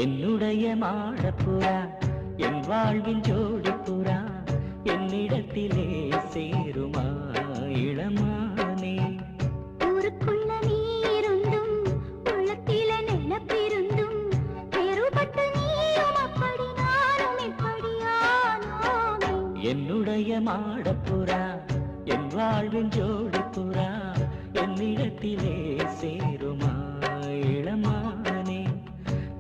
என்னுடைய மாடப்புறா என் வாழ்வின் ஜோடிப்புறா என்னிடத்திலே சேருமா இளமானே. ஊருக்குள்ள நீருந்தும் உள்ளத்தில நிலப்பிருந்தும் வேறுபட்டு நீயும் அப்படி நானும் இப்படியானோமே. என்னுடைய மாடப்புறா என் வாழ்வின் ஜோடிப்புறா என்னிடத்திலே சேருமா.